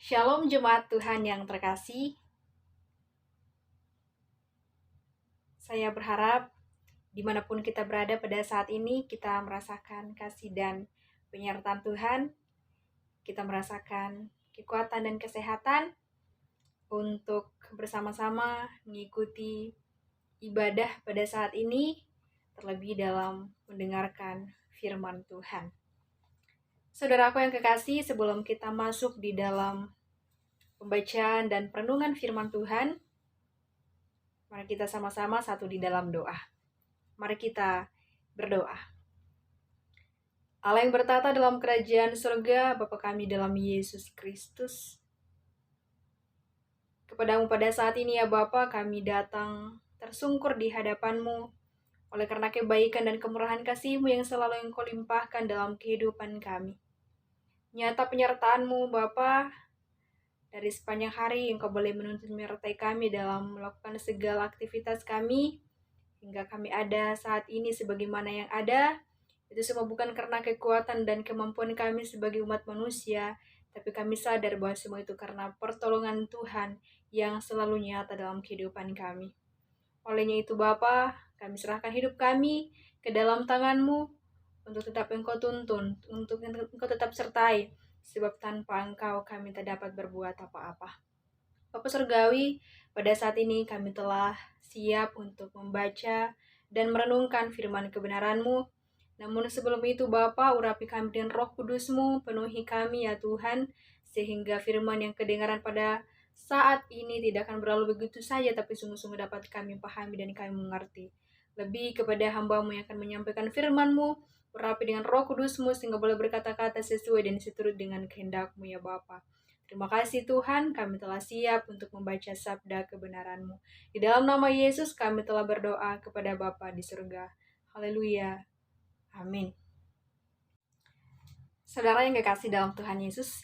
Shalom jemaat Tuhan yang terkasih. Saya berharap dimanapun kita berada pada saat ini, kita merasakan kasih dan penyertaan Tuhan. Kita merasakan kekuatan dan kesehatan untuk bersama-sama mengikuti ibadah pada saat ini, terlebih dalam mendengarkan firman Tuhan. Saudaraku yang kekasih, sebelum kita masuk di dalam pembacaan dan perenungan firman Tuhan, mari kita sama-sama satu di dalam doa. Mari kita berdoa. Allah yang bertata dalam kerajaan surga, Bapa kami dalam Yesus Kristus. Kepadamu pada saat ini ya Bapa, kami datang tersungkur di hadapan-Mu oleh karena kebaikan dan kemurahan kasih-Mu yang selalu Engkau limpahkan dalam kehidupan kami. Nyata penyertaan-Mu Bapa, dari sepanjang hari Engkau boleh menuntun menyertai kami dalam melakukan segala aktivitas kami, hingga kami ada saat ini sebagaimana yang ada. Itu semua bukan karena kekuatan dan kemampuan kami sebagai umat manusia, tapi kami sadar bahwa semua itu karena pertolongan Tuhan yang selalu nyata dalam kehidupan kami. Olehnya itu Bapa, kami serahkan hidup kami ke dalam tangan-Mu untuk tetap Engkau tuntun, untuk Engkau tetap sertai, sebab tanpa Engkau kami tak dapat berbuat apa-apa. Bapa Surgawi, pada saat ini kami telah siap untuk membaca dan merenungkan firman kebenaran-Mu. Namun sebelum itu Bapa, urapi kami dengan Roh Kudus-Mu, penuhi kami ya Tuhan, sehingga firman yang kedengaran pada saat ini tidak akan berlalu begitu saja, tapi sungguh-sungguh dapat kami pahami dan kami mengerti. Lebih kepada hamba-Mu yang akan menyampaikan firman-Mu, urapi dengan Roh Kudus-Mu sehingga boleh berkata-kata sesuai dan seturut dengan kehendak-Mu ya Bapa. Terima kasih Tuhan, kami telah siap untuk membaca sabda kebenaran-Mu. Di dalam nama Yesus kami telah berdoa kepada Bapa di surga. Haleluya. Amin. Saudara yang kekasih dalam Tuhan Yesus,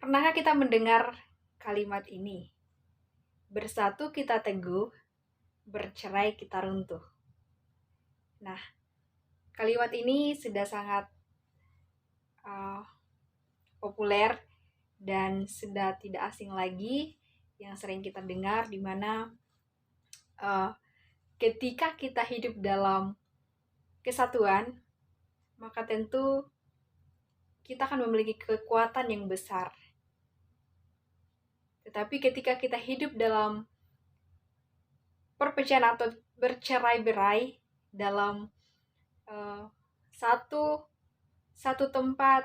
pernahkah kita mendengar kalimat ini? Bersatu kita teguh, bercerai kita runtuh. Nah, kalimat ini sudah sangat populer dan sudah tidak asing lagi yang sering kita dengar, di mana ketika kita hidup dalam kesatuan, maka tentu kita akan memiliki kekuatan yang besar. Tetapi ketika kita hidup dalam perpecahan atau bercerai-berai dalam satu tempat,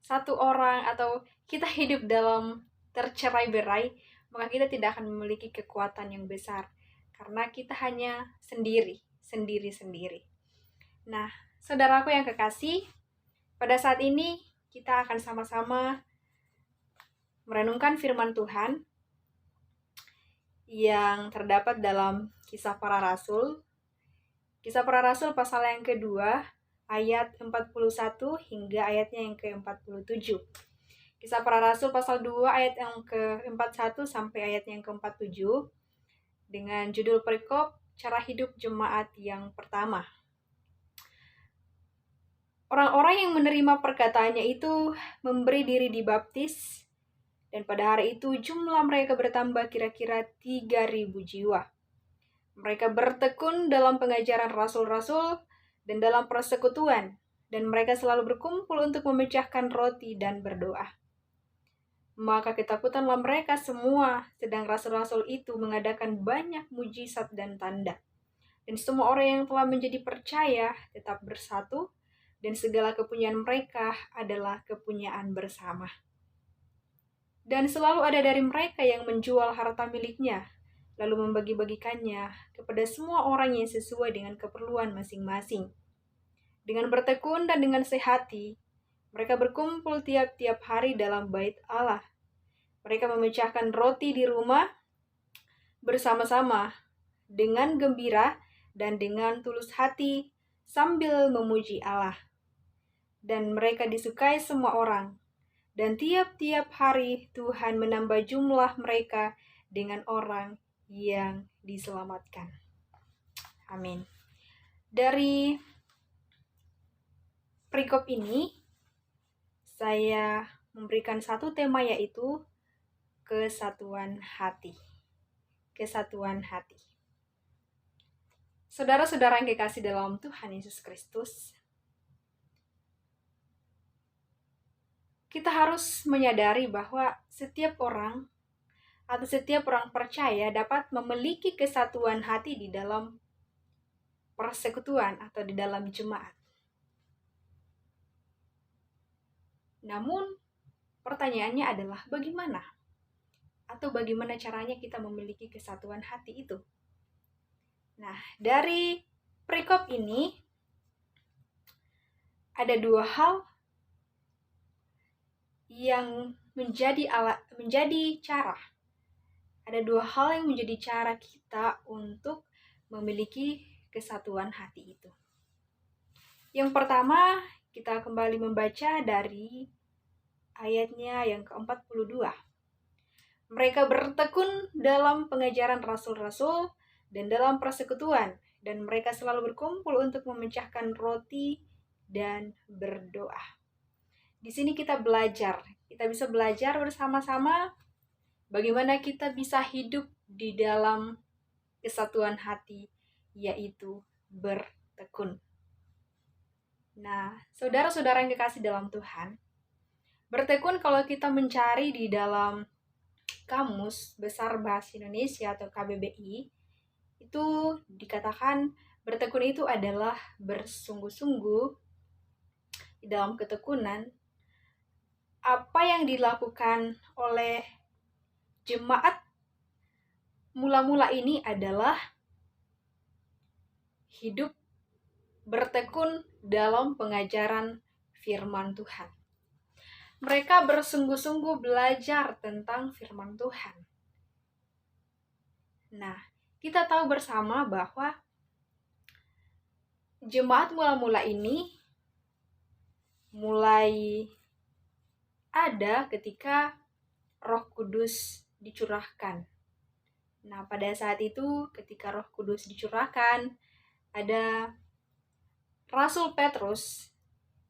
satu orang, atau kita hidup dalam tercerai-berai, maka kita tidak akan memiliki kekuatan yang besar karena kita hanya sendiri. Nah, saudaraku yang kekasih, pada saat ini kita akan sama-sama merenungkan firman Tuhan yang terdapat dalam Kisah Para Rasul. Kisah Para Rasul pasal yang kedua, ayat 41 hingga ayatnya yang ke-47. Kisah Para Rasul pasal 2 ayat yang ke-41 sampai ayat yang ke-47 dengan judul perikop cara hidup jemaat yang pertama. Orang-orang yang menerima perkataannya itu memberi diri dibaptis, dan pada hari itu jumlah mereka bertambah kira-kira 3.000 jiwa. Mereka bertekun dalam pengajaran rasul-rasul dan dalam persekutuan, dan mereka selalu berkumpul untuk memecahkan roti dan berdoa. Maka ketakutanlah mereka semua, sedang rasul-rasul itu mengadakan banyak mujizat dan tanda. Dan semua orang yang telah menjadi percaya tetap bersatu, dan segala kepunyaan mereka adalah kepunyaan bersama. Dan selalu ada dari mereka yang menjual harta miliknya, lalu membagi-bagikannya kepada semua orang yang sesuai dengan keperluan masing-masing. Dengan bertekun dan dengan sehati, mereka berkumpul tiap-tiap hari dalam bait Allah. Mereka memecahkan roti di rumah bersama-sama dengan gembira dan dengan tulus hati sambil memuji Allah. Dan mereka disukai semua orang. Dan tiap-tiap hari Tuhan menambah jumlah mereka dengan orang yang diselamatkan. Amin. Dari perikop ini, saya memberikan satu tema, yaitu kesatuan hati. Kesatuan hati. Saudara-saudara yang kekasih dalam Tuhan Yesus Kristus, kita harus menyadari bahwa setiap orang atau setiap orang percaya dapat memiliki kesatuan hati di dalam persekutuan atau di dalam jemaat. Namun, pertanyaannya adalah bagaimana? Atau bagaimana caranya kita memiliki kesatuan hati itu? Nah, dari perikop ini ada dua hal yang menjadi cara. Ada dua hal yang menjadi cara kita untuk memiliki kesatuan hati itu. Yang pertama, kita kembali membaca dari ayatnya yang ke-42. Mereka bertekun dalam pengajaran rasul-rasul dan dalam persekutuan, dan mereka selalu berkumpul untuk memecahkan roti dan berdoa. Di sini kita bisa belajar bersama-sama bagaimana kita bisa hidup di dalam kesatuan hati, yaitu bertekun. Nah, saudara-saudara yang dikasih dalam Tuhan, bertekun kalau kita mencari di dalam Kamus Besar Bahasa Indonesia atau KBBI, itu dikatakan bertekun itu adalah bersungguh-sungguh di dalam ketekunan. Apa yang dilakukan oleh jemaat mula-mula ini adalah hidup bertekun dalam pengajaran firman Tuhan. Mereka bersungguh-sungguh belajar tentang firman Tuhan. Nah, kita tahu bersama bahwa jemaat mula-mula ini mulai ada ketika Roh Kudus dicurahkan. Nah, pada saat itu ketika Roh Kudus dicurahkan, ada Rasul Petrus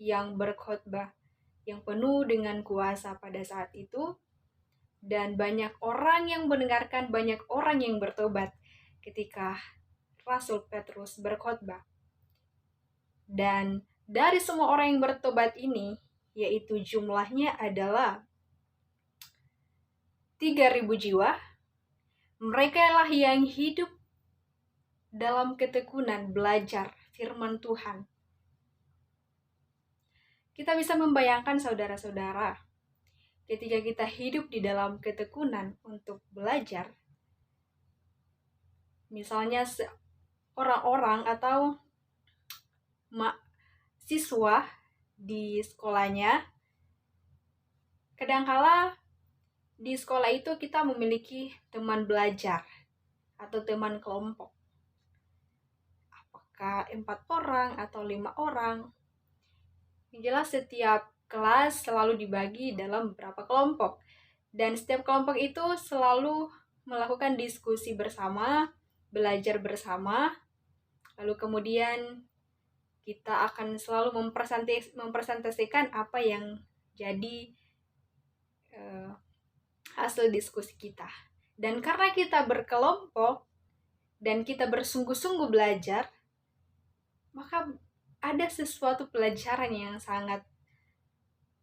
yang berkhotbah yang penuh dengan kuasa pada saat itu, dan banyak orang yang mendengarkan, banyak orang yang bertobat ketika Rasul Petrus berkhotbah. Dan dari semua orang yang bertobat ini, yaitu jumlahnya adalah 3.000 jiwa, mereka lah yang hidup dalam ketekunan belajar firman Tuhan. Kita bisa membayangkan saudara-saudara, ketika kita hidup di dalam ketekunan untuk belajar, misalnya orang-orang atau siswa di sekolahnya, kadangkala di sekolah itu kita memiliki teman belajar atau teman kelompok. Apakah 4 orang atau 5 orang? Yang jelas setiap kelas selalu dibagi dalam beberapa kelompok, dan setiap kelompok itu selalu melakukan diskusi bersama, belajar bersama, lalu kemudian kita akan selalu mempresentasikan apa yang jadi hasil diskusi kita. Dan karena kita berkelompok dan kita bersungguh-sungguh belajar, maka ada sesuatu pelajaran yang sangat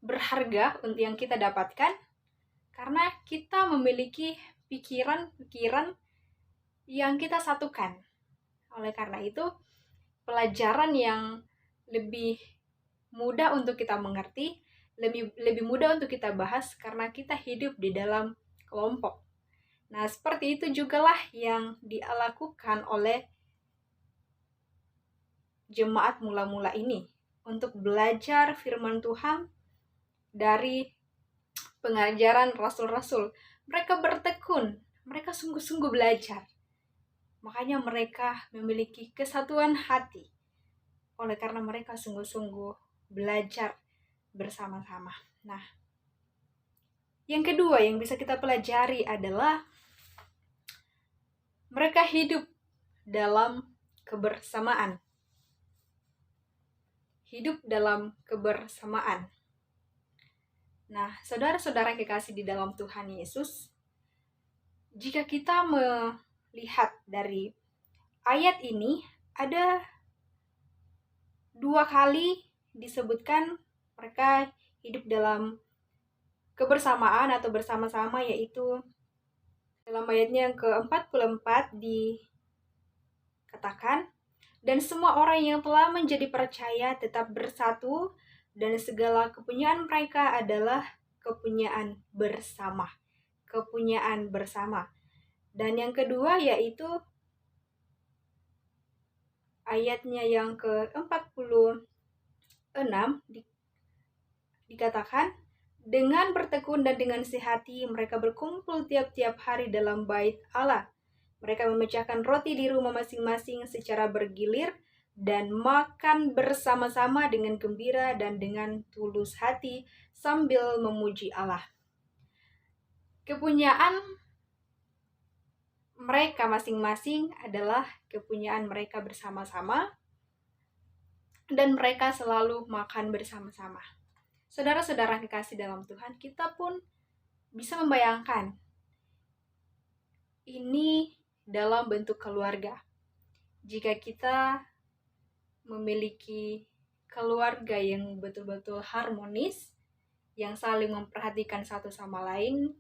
berharga untuk yang kita dapatkan, karena kita memiliki pikiran-pikiran yang kita satukan. Oleh karena itu, pelajaran yang lebih mudah untuk kita mengerti, lebih mudah untuk kita bahas karena kita hidup di dalam kelompok. Nah, seperti itu jugalah yang dilakukan oleh jemaat mula-mula ini untuk belajar firman Tuhan dari pengajaran rasul-rasul. Mereka bertekun, mereka sungguh-sungguh belajar. Makanya mereka memiliki kesatuan hati oleh karena mereka sungguh-sungguh belajar bersama-sama. Nah, yang kedua yang bisa kita pelajari adalah mereka hidup dalam kebersamaan. Hidup dalam kebersamaan. Nah, saudara-saudara yang kekasih di dalam Tuhan Yesus, jika kita melihat dari ayat ini, ada 2 kali disebutkan mereka hidup dalam kebersamaan atau bersama-sama, yaitu dalam ayatnya yang ke-44 dikatakan, dan semua orang yang telah menjadi percaya tetap bersatu, dan segala kepunyaan mereka adalah kepunyaan bersama. Kepunyaan bersama. Dan yang kedua yaitu ayatnya yang ke-46 dikatakan, dengan bertekun dan dengan sehati mereka berkumpul tiap-tiap hari dalam bait Allah. Mereka memecahkan roti di rumah masing-masing secara bergilir dan makan bersama-sama dengan gembira dan dengan tulus hati sambil memuji Allah. Kepunyaan mereka masing-masing adalah kepunyaan mereka bersama-sama, dan mereka selalu makan bersama-sama. Saudara-saudara kekasih dalam Tuhan, kita pun bisa membayangkan ini dalam bentuk keluarga. Jika kita memiliki keluarga yang betul-betul harmonis, yang saling memperhatikan satu sama lain,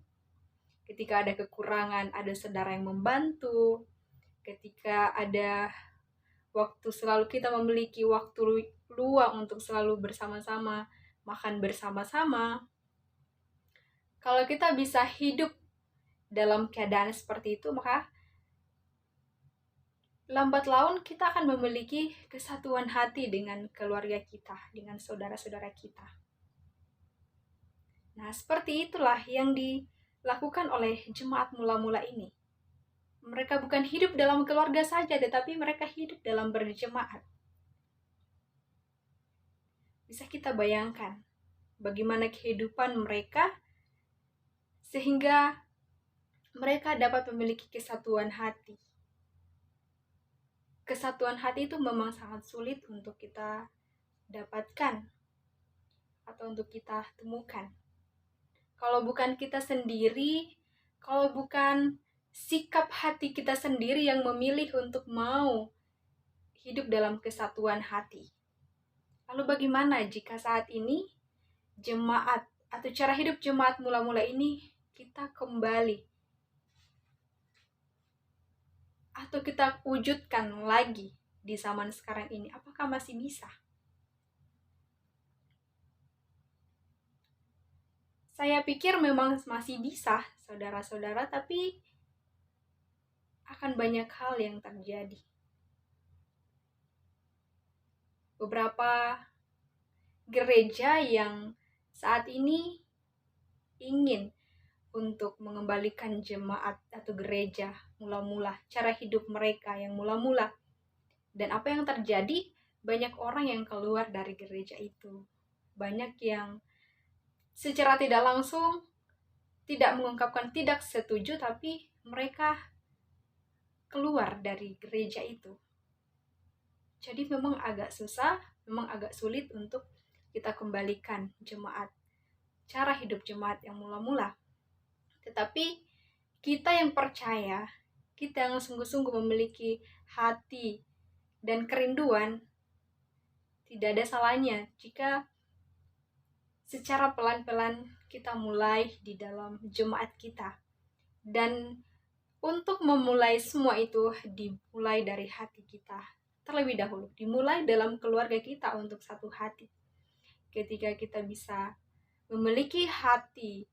ketika ada kekurangan, ada saudara yang membantu, ketika ada waktu, selalu kita memiliki waktu luang untuk selalu bersama-sama, makan bersama-sama. Kalau kita bisa hidup dalam keadaan seperti itu, maka lambat laun kita akan memiliki kesatuan hati dengan keluarga kita, dengan saudara-saudara kita. Nah, seperti itulah yang dilakukan oleh jemaat mula-mula ini. Mereka bukan hidup dalam keluarga saja, tetapi mereka hidup dalam berjemaat. Bisa kita bayangkan bagaimana kehidupan mereka sehingga mereka dapat memiliki kesatuan hati. Kesatuan hati itu memang sangat sulit untuk kita dapatkan atau untuk kita temukan. Kalau bukan kita sendiri, kalau bukan sikap hati kita sendiri yang memilih untuk mau hidup dalam kesatuan hati. Lalu bagaimana jika saat ini jemaat atau cara hidup jemaat mula-mula ini kita kembali atau kita wujudkan lagi di zaman sekarang ini? Apakah masih bisa? Saya pikir memang masih bisa, saudara-saudara, tapi akan banyak hal yang terjadi. Beberapa gereja yang saat ini ingin untuk mengembalikan jemaat atau gereja mula-mula, cara hidup mereka yang mula-mula. Dan apa yang terjadi? Banyak orang yang keluar dari gereja itu. Banyak yang secara tidak langsung tidak mengungkapkan tidak setuju, tapi mereka keluar dari gereja itu. Jadi memang agak susah, memang agak sulit untuk kita kembalikan jemaat, cara hidup jemaat yang mula-mula. Tetapi kita yang percaya, kita yang sungguh-sungguh memiliki hati dan kerinduan, tidak ada salahnya jika secara pelan-pelan kita mulai di dalam jemaat kita. Dan untuk memulai semua itu dimulai dari hati kita terlebih dahulu, dimulai dalam keluarga kita untuk satu hati. Ketika kita bisa memiliki hati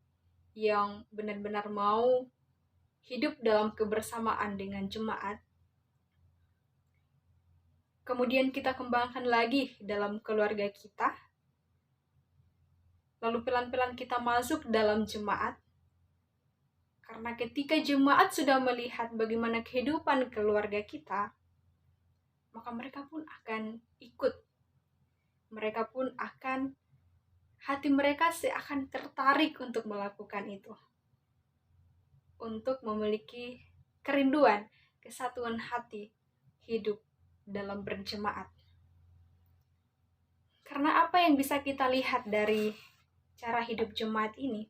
yang benar-benar mau hidup dalam kebersamaan dengan jemaat, kemudian kita kembangkan lagi dalam keluarga kita, lalu pelan-pelan kita masuk dalam jemaat. Karena ketika jemaat sudah melihat bagaimana kehidupan keluarga kita, maka mereka pun akan ikut. Mereka pun akan, hati mereka akan tertarik untuk melakukan itu. Untuk memiliki kerinduan, kesatuan hati, hidup dalam berjemaat. Karena apa yang bisa kita lihat dari cara hidup jemaat ini,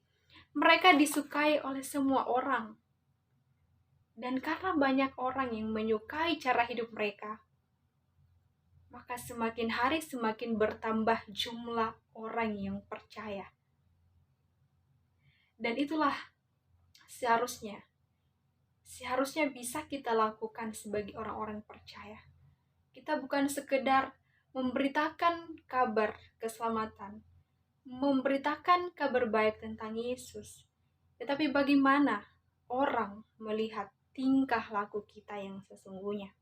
mereka disukai oleh semua orang. Dan karena banyak orang yang menyukai cara hidup mereka, maka semakin hari semakin bertambah jumlah orang yang percaya. Dan itulah seharusnya bisa kita lakukan sebagai orang-orang percaya. Kita bukan sekedar memberitakan kabar keselamatan, memberitakan kabar baik tentang Yesus, tetapi bagaimana orang melihat tingkah laku kita yang sesungguhnya.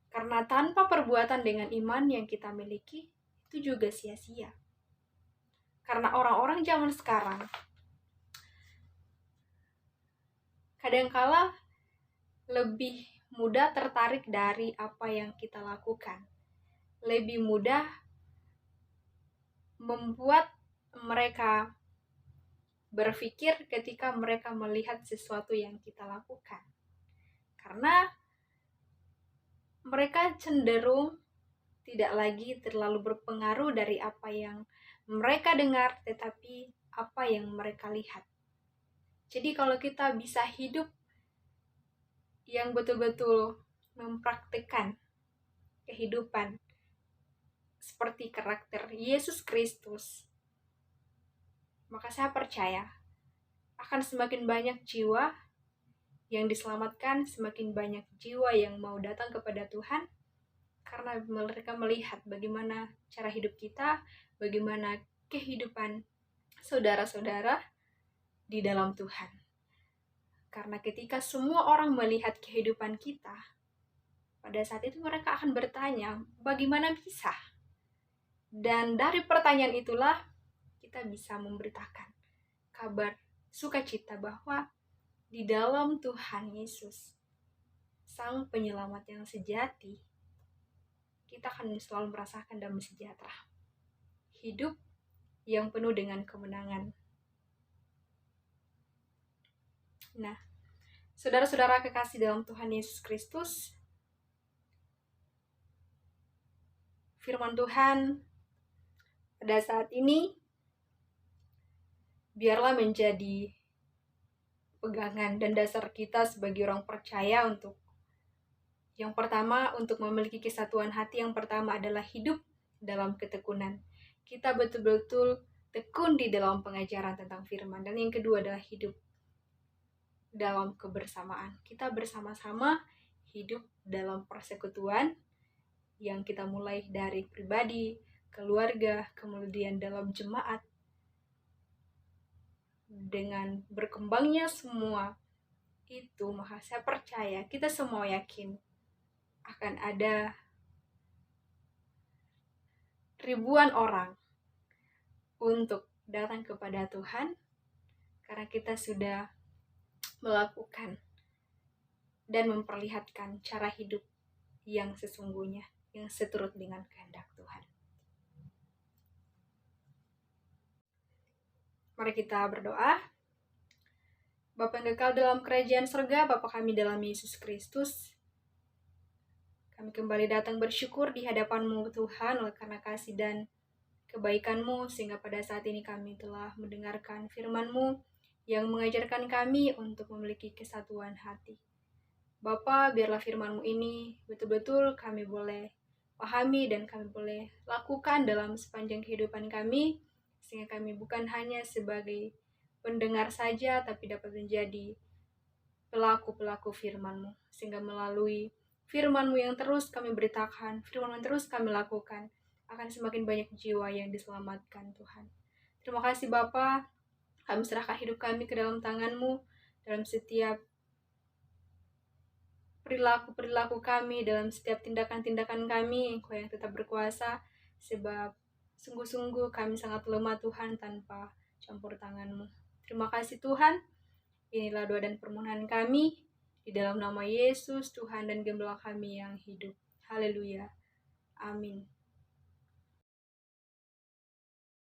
Karena tanpa perbuatan dengan iman yang kita miliki, itu juga sia-sia. Karena orang-orang zaman sekarang kadangkala lebih mudah tertarik dari apa yang kita lakukan. Lebih mudah membuat mereka berpikir ketika mereka melihat sesuatu yang kita lakukan. Karena mereka cenderung tidak lagi terlalu berpengaruh dari apa yang mereka dengar, tetapi apa yang mereka lihat. Jadi kalau kita bisa hidup yang betul-betul mempraktikkan kehidupan seperti karakter Yesus Kristus, maka saya percaya akan semakin banyak jiwa yang diselamatkan, semakin banyak jiwa yang mau datang kepada Tuhan, karena mereka melihat bagaimana cara hidup kita, bagaimana kehidupan saudara-saudara di dalam Tuhan. Karena ketika semua orang melihat kehidupan kita, pada saat itu mereka akan bertanya, bagaimana bisa? Dan dari pertanyaan itulah kita bisa memberitakan kabar sukacita bahwa di dalam Tuhan Yesus, Sang Penyelamat yang sejati, kita akan selalu merasakan damai sejahtera. Hidup yang penuh dengan kemenangan. Nah, saudara-saudara kekasih dalam Tuhan Yesus Kristus, firman Tuhan pada saat ini biarlah menjadi pegangan dan dasar kita sebagai orang percaya untuk yang pertama, untuk memiliki kesatuan hati. Yang pertama adalah hidup dalam ketekunan. Kita betul-betul tekun di dalam pengajaran tentang firman. Dan yang kedua adalah hidup dalam kebersamaan. Kita bersama-sama hidup dalam persekutuan yang kita mulai dari pribadi, keluarga, kemudian dalam jemaat. Dengan berkembangnya semua itu, maka saya percaya, kita semua yakin akan ada ribuan orang untuk datang kepada Tuhan karena kita sudah melakukan dan memperlihatkan cara hidup yang sesungguhnya, yang seturut dengan kehendak Tuhan. Mari kita berdoa. Bapa yang kekal dalam kerajaan surga, Bapa kami dalam Yesus Kristus, kami kembali datang bersyukur di hadapan-Mu Tuhan oleh karena kasih dan kebaikan-Mu, sehingga pada saat ini kami telah mendengarkan firman-Mu yang mengajarkan kami untuk memiliki kesatuan hati. Bapa, biarlah firman-Mu ini betul-betul kami boleh pahami dan kami boleh lakukan dalam sepanjang kehidupan kami, sehingga kami bukan hanya sebagai pendengar saja, tapi dapat menjadi pelaku-pelaku firman-Mu, sehingga melalui firman-Mu yang terus kami beritakan, firman-Mu yang terus kami lakukan, akan semakin banyak jiwa yang diselamatkan Tuhan. Terima kasih Bapa, kami serahkan hidup kami ke dalam tangan-Mu, dalam setiap perilaku-perilaku kami, dalam setiap tindakan-tindakan kami, Engkau yang tetap berkuasa, sebab sungguh-sungguh kami sangat lemah Tuhan tanpa campur tangan-Mu. Terima kasih Tuhan, inilah doa dan permohonan kami, di dalam nama Yesus, Tuhan dan Gembala kami yang hidup. Haleluya. Amin.